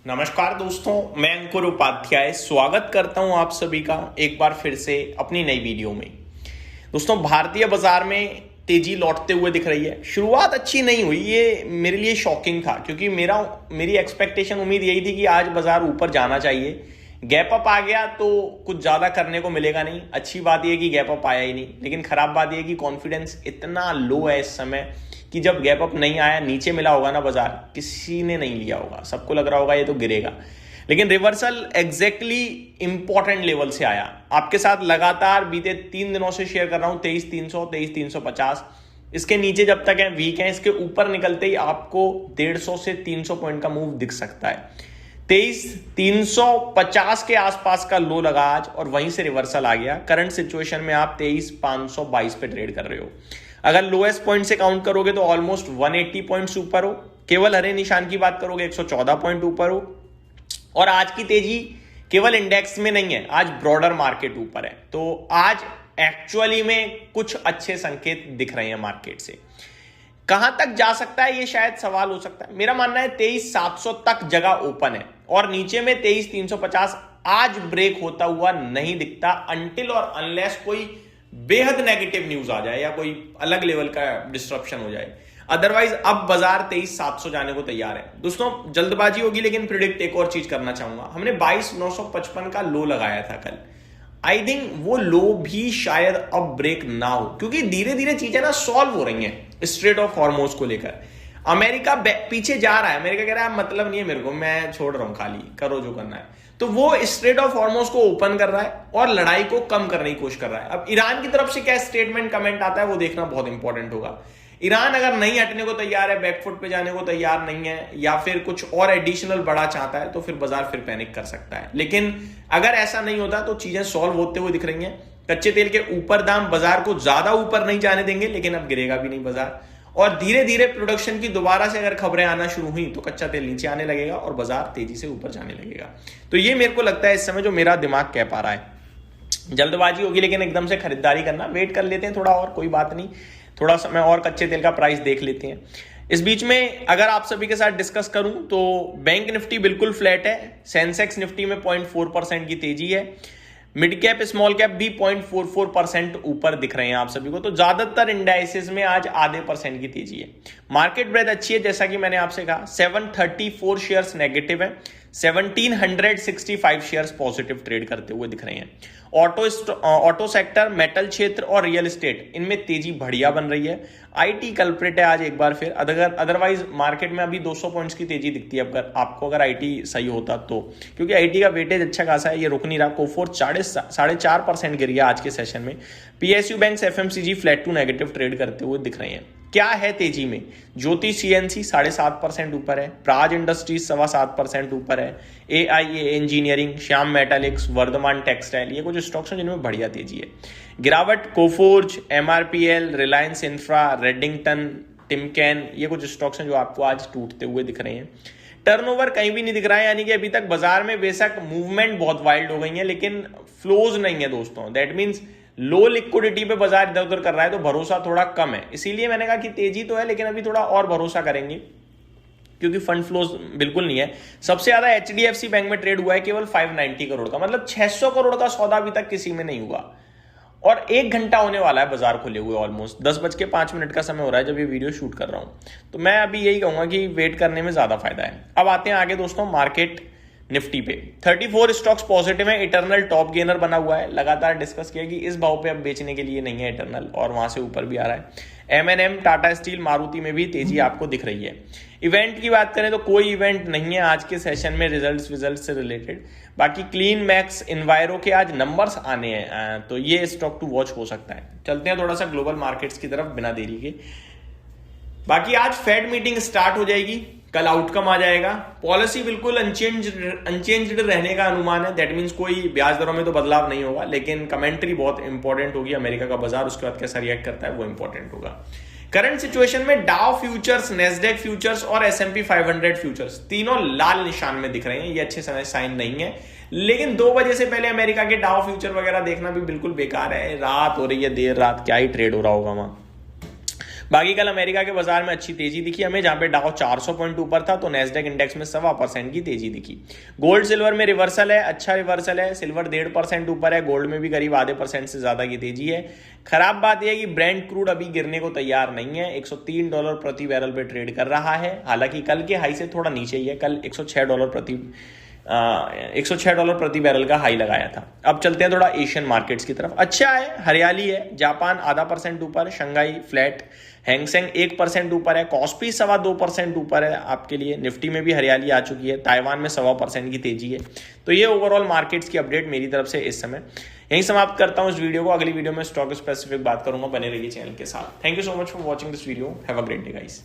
नमस्कार दोस्तों, मैं अंकुर उपाध्याय स्वागत करता हूं आप सभी का एक बार फिर से अपनी नई वीडियो में। दोस्तों, भारतीय बाजार में तेजी लौटते हुए दिख रही है। शुरुआत अच्छी नहीं हुई, ये मेरे लिए शॉकिंग था क्योंकि मेरी एक्सपेक्टेशन उम्मीद यही थी कि आज बाजार ऊपर जाना चाहिए। गैप अप आ गया तो कुछ ज्यादा करने को मिलेगा नहीं। अच्छी बात यह कि गैप अप आया ही नहीं, लेकिन खराब बात यह कि कॉन्फिडेंस इतना लो है इस समय कि जब गैप अप नहीं आया, नीचे मिला होगा ना बाजार, किसी ने नहीं लिया होगा, सबको लग रहा होगा ये तो गिरेगा। लेकिन रिवर्सल एग्जैक्टली इंपॉर्टेंट लेवल से आया। आपके साथ लगातार बीते 3 दिनों से शेयर कर रहा हूं 23,300, 23,350। इसके नीचे जब तक है वीक है, इसके ऊपर निकलते ही आपको 150 से 300 पॉइंट का मूव दिख सकता है। 23,350 के आसपास का लो लगा आज और वहीं से रिवर्सल आ गया। करंट सिचुएशन में आप 23,522 पे ट्रेड कर रहे हो। अगर लोएस्ट पॉइंट से काउंट करोगे तो ऑलमोस्ट 180 पॉइंट्स ऊपर हो। केवल हरे निशान की बात करोगे 114 पॉइंट ऊपर हो। और आज की तेजी केवल इंडेक्स में नहीं है, आज ब्रॉडर मार्केट ऊपर है। तो आज एक्चुअली में कुछ अच्छे संकेत दिख रहे हैं मार्केट से। कहां तक जा सकता है ये शायद सवाल हो सकता है। मेरा मानना है 23,700 तक जगह ओपन है और नीचे में 23,350 आज ब्रेक होता हुआ नहीं दिखता, अनटिल और अनलेस कोई बेहद नेगेटिव न्यूज आ जाए या कोई अलग लेवल का डिस्ट्रप्शन हो जाए। अदरवाइज अब बाजार 23,700 जाने को तैयार है। दोस्तों, जल्दबाजी होगी लेकिन प्रिडिक्ट एक और चीज करना चाहूंगा। हमने 22,955 का लो लगाया था कल। आई थिंक वो लो भी शायद अब ब्रेक ना हो, क्योंकि धीरे धीरे चीजें ना सॉल्व हो रही हैं स्ट्रेट ऑफ हॉर्मोज को लेकर। अमेरिका पीछे जा रहा है। अमेरिका कह रहा है मतलब नहीं है मेरे को, मैं छोड़ रहा हूं, खाली करो जो करना है। तो वो स्ट्रेट ऑफ हॉर्मोज को ओपन कर रहा है और लड़ाई को कम करने की कोशिश कर रहा है। अब ईरान की तरफ से क्या स्टेटमेंट कमेंट आता है वो देखना बहुत इंपॉर्टेंट होगा। ईरान अगर नहीं हटने को तैयार है, बैकफुट पे जाने को तैयार नहीं है, या फिर कुछ और एडिशनल बड़ा चाहता है, तो फिर बाजार फिर पैनिक कर सकता है। लेकिन अगर ऐसा नहीं होता तो चीजें सॉल्व होते हुए दिख रही हैं। कच्चे तेल के ऊपर दाम बाजार को ज्यादा ऊपर नहीं जाने देंगे, लेकिन अब गिरेगा भी नहीं बाजार। और धीरे धीरे प्रोडक्शन की दोबारा से अगर खबरें आना शुरू हुई तो कच्चा तेल नीचे आने लगेगा और बाजार तेजी से ऊपर जाने लगेगा। तो ये मेरे को लगता है इस समय जो मेरा दिमाग कह पा रहा है। जल्दबाजी होगी लेकिन एकदम से खरीदारी करना, वेट कर लेते हैं थोड़ा और, कोई बात नहीं, थोड़ा समय और कच्चे तेल का प्राइस देख लेते हैं। इस बीच में अगर आप सभी के साथ डिस्कस करूं तो बैंक निफ्टी बिल्कुल फ्लैट है। सेंसेक्स निफ्टी में 0.4% की तेजी है। मिड कैप स्मॉल कैप भी 0.44% ऊपर दिख रहे हैं आप सभी को। तो ज्यादातर इंडाइसेस में आज आधे % की तेजी है। मार्केट ब्रेथ अच्छी है, जैसा कि मैंने आपसे कहा। 734 शेयर्स नेगेटिव है, 1765 शेयर्स पॉजिटिव ट्रेड करते हुए दिख रहे हैं। ऑटो सेक्टर, मेटल क्षेत्र और रियल एस्टेट, इनमें तेजी बढ़िया बन रही है। आईटी कल्प्रिट है आज एक बार फिर। अदरवाइज मार्केट में अभी 200 पॉइंट्स की तेजी दिखती है अगर आईटी सही होता तो, क्योंकि आईटी का वेटेज अच्छा खासा है, ये रुक नहीं रहा। कोफोर 4.5% गिर गया आज के सेशन में। PSU bank, FMCG flat to negative trade करते हुए दिख रहे हैं। क्या है तेजी में? ज्योति सीएनसी 7.5% ऊपर है, प्राज इंडस्ट्रीज 7.25% ऊपर है, AIA engineering, Shyam Metallics, Vardhman textile, ये कुछ स्टॉक्स हैं जिनमें बढ़िया तेजी है। गिरावट Coforge, MRPL, Reliance infra, Redington, Timken, ये कुछ स्टॉक्स हैं जो आपको आज टूटते हुए दिख रहे हैं। टर्नओवर कहीं भी नहीं दिख रहा है, यानी कि अभी तक बाजार में बेशक मूवमेंट बहुत वाइल्ड हो गई है लेकिन फ्लोज नहीं है दोस्तों। दैट मीन्स लो लिक्विडिटी पे बाजार इधर उधर कर रहा है, तो भरोसा थोड़ा कम है। इसीलिए मैंने कहा कि तेजी तो है लेकिन अभी थोड़ा और भरोसा करेंगे, क्योंकि फंड फ्लोज बिल्कुल नहीं है। सबसे ज्यादा एचडीएफसी बैंक में ट्रेड हुआ है, केवल 590 करोड़ का, मतलब 600 करोड़ का सौदा अभी तक किसी में नहीं हुआ। और 1 घंटा होने वाला है बाजार खुले हुए, ऑलमोस्ट 10:05 का समय हो रहा है जब ये वीडियो शूट कर रहा हूं। तो मैं अभी यही कहूंगा कि वेट करने में ज्यादा फायदा है। अब आते हैं आगे दोस्तों मार्केट निफ्टी पे। 34 स्टॉक्स पॉजिटिव है। इटर्नल टॉप गेनर बना हुआ है। लगातार डिस्कस किया कि इस भाव पे अब बेचने के लिए नहीं है इटर्नल, और वहां से ऊपर भी आ रहा है। एमएनएम, टाटा स्टील, मारुति में भी तेजी आपको दिख रही है। इवेंट की बात करें तो कोई इवेंट नहीं है आज के सेशन में रिजल्ट से रिलेटेड। बाकी क्लीन मैक्स, इन्वायरो के आज नंबर्स आने हैं, तो ये स्टॉक टू वॉच हो सकता है। चलते हैं थोड़ा सा ग्लोबल मार्केट्स की तरफ बिना देरी के। बाकी आज फेड मीटिंग स्टार्ट हो जाएगी, कल आउटकम आ जाएगा। पॉलिसी बिल्कुल अनचेंज्ड रहने का अनुमान है। दैट मींस कोई ब्याज दरों में तो बदलाव नहीं होगा, लेकिन कमेंट्री बहुत इंपॉर्टेंट होगी। अमेरिका का बाजार उसके बाद कैसा रिएक्ट करता है वो इंपॉर्टेंट होगा। करंट सिचुएशन में डाउ फ्यूचर्स, नेस्डेक फ्यूचर्स और S&P 500 फ्यूचर्स तीनों लाल निशान में दिख रहे हैं। ये अच्छे साइन नहीं है, लेकिन 2 बजे से पहले अमेरिका के डाउ फ्यूचर वगैरह देखना भी बिल्कुल बेकार है। रात हो रही है, देर रात, क्या ही ट्रेड हो रहा होगा वहां। बाकी कल अमेरिका के बाजार में अच्छी तेजी दिखी हमें, जहां पे डाउ 400 पॉइंट ऊपर था तो नेस्डेक इंडेक्स में 1.25% की तेजी दिखी। गोल्ड सिल्वर में रिवर्सल है, अच्छा रिवर्सल है, सिल्वर 1.5% ऊपर है, गोल्ड में भी करीब ½ % से ज्यादा की तेजी है। खराब बात यह है कि ब्रेंट क्रूड अभी गिरने को तैयार नहीं है, $103 प्रति बैरल पे ट्रेड कर रहा है, हालांकि कल के हाई से थोड़ा नीचे ही है, कल $106 प्रति बैरल का हाई लगाया था। अब चलते हैं थोड़ा एशियन मार्केट्स की तरफ। अच्छा है, हरियाली है, जापान ½ % ऊपर, शंघाई फ्लैट, हैंगसेंग 1% ऊपर है, कॉस्पी 2.25% ऊपर है आपके लिए, निफ्टी में भी हरियाली आ चुकी है, ताइवान में 1.25% की तेजी है। तो ये ओवरऑल मार्केट्स की अपडेट मेरी तरफ से इस समय। यहीं समाप्त करता हूं इस वीडियो को, अगली वीडियो में स्टॉक स्पेसिफिक बात करूंगा, बने रहिए चैनल के साथ। Thank you so much for watching this video, have a great day guys.